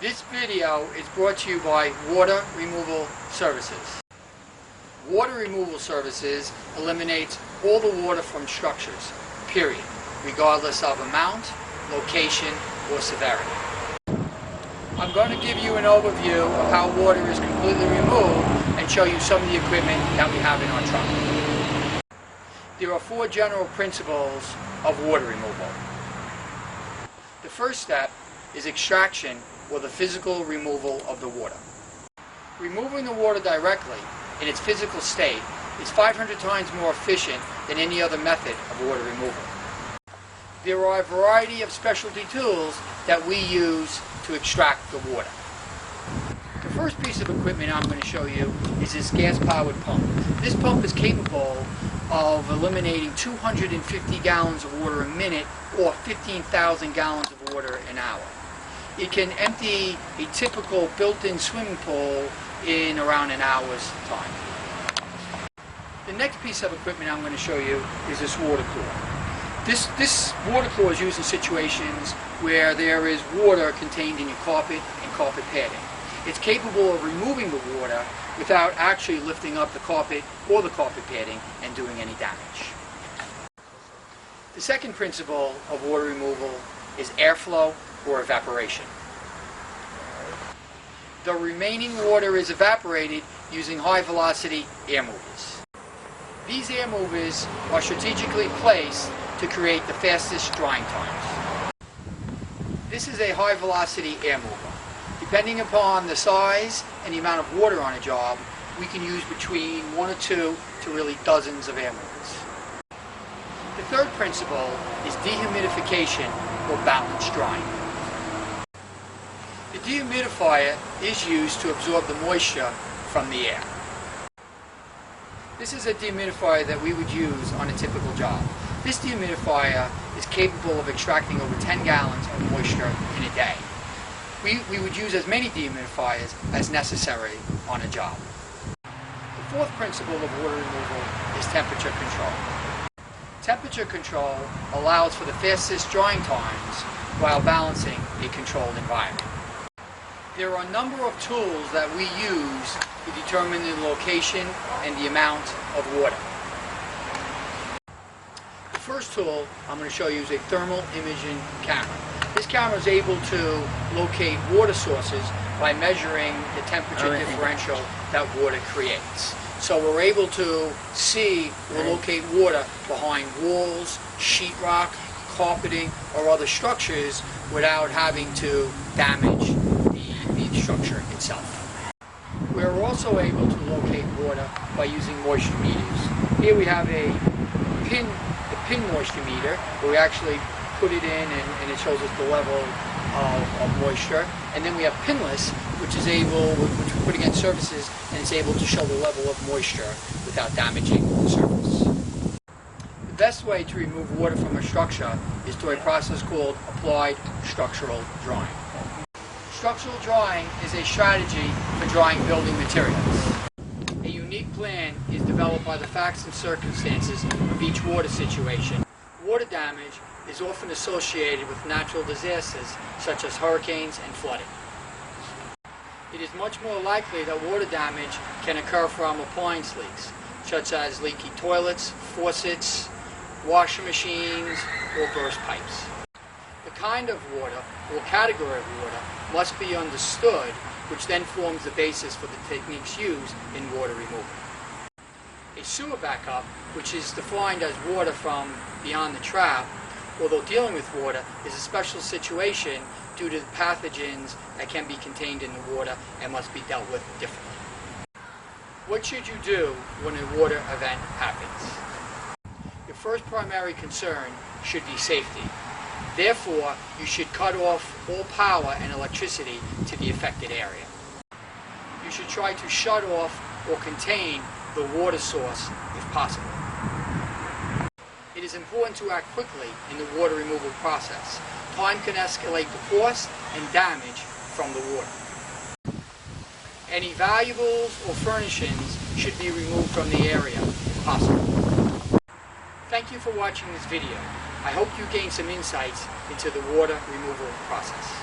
This video is brought to you by Water Removal Services. Water Removal Services eliminates all the water from structures, period, regardless of amount, location, or severity. I'm going to give you an overview of how water is completely removed and show you some of the equipment that we have in our truck. There are 4 general principles of water removal. The first step is extraction, or the physical removal of the water. Removing the water directly in its physical state is 500 times more efficient than any other method of water removal. There are a variety of specialty tools that we use to extract the water. The first piece of equipment I'm going to show you is this gas-powered pump. This pump is capable of eliminating 250 gallons of water a minute or 15,000 gallons of water an hour. It can empty a typical built-in swimming pool in around an hour's time. The next piece of equipment I'm going to show you is this water cooler. This water cooler is used in situations where there is water contained in your carpet and carpet padding. It's capable of removing the water without actually lifting up the carpet or the carpet padding and doing any damage. The second principle of water removal is airflow or evaporation. The remaining water is evaporated using high-velocity air movers. These air movers are strategically placed to create the fastest drying times. This is a high-velocity air mover. Depending upon the size and the amount of water on a job, we can use between 1 or 2 to really dozens of air movers. The third principle is dehumidification or balanced drying. The dehumidifier is used to absorb the moisture from the air. This is a dehumidifier that we would use on a typical job. This dehumidifier is capable of extracting over 10 gallons of moisture in a day. We would use as many dehumidifiers as necessary on a job. The fourth principle of water removal is temperature control. Temperature control allows for the fastest drying times while balancing a controlled environment. There are a number of tools that we use to determine the location and the amount of water. The first tool I'm going to show you is a thermal imaging camera. This camera is able to locate water sources by measuring the temperature differential that water creates. So we're able to see or locate water behind walls, sheetrock, carpeting, or other structures without having to damage the structure itself. We're also able to locate water by using moisture meters. Here we have a pin moisture meter where we actually put it in and it shows us the level of moisture. And then we have pinless, which we put against surfaces, and it's able to show the level of moisture without damaging the surface. The best way to remove water from a structure is through a process called applied structural drying. Structural drying is a strategy for drying building materials. A unique plan is developed by the facts and circumstances of each water situation. Water damage is often associated with natural disasters such as hurricanes and flooding. It is much more likely that water damage can occur from appliance leaks, such as leaky toilets, faucets, washing machines, or burst pipes. The kind of water or category of water must be understood, which then forms the basis for the techniques used in water removal. A sewer backup, which is defined as water from beyond the trap, although dealing with water, is a special situation due to the pathogens that can be contained in the water and must be dealt with differently. What should you do when a water event happens? Your first primary concern should be safety. Therefore, you should cut off all power and electricity to the affected area. You should try to shut off or contain the water source if possible. It is important to act quickly in the water removal process. Time can escalate the cost and damage from the water. Any valuables or furnishings should be removed from the area if possible. Thank you for watching this video. I hope you gained some insights into the water removal process.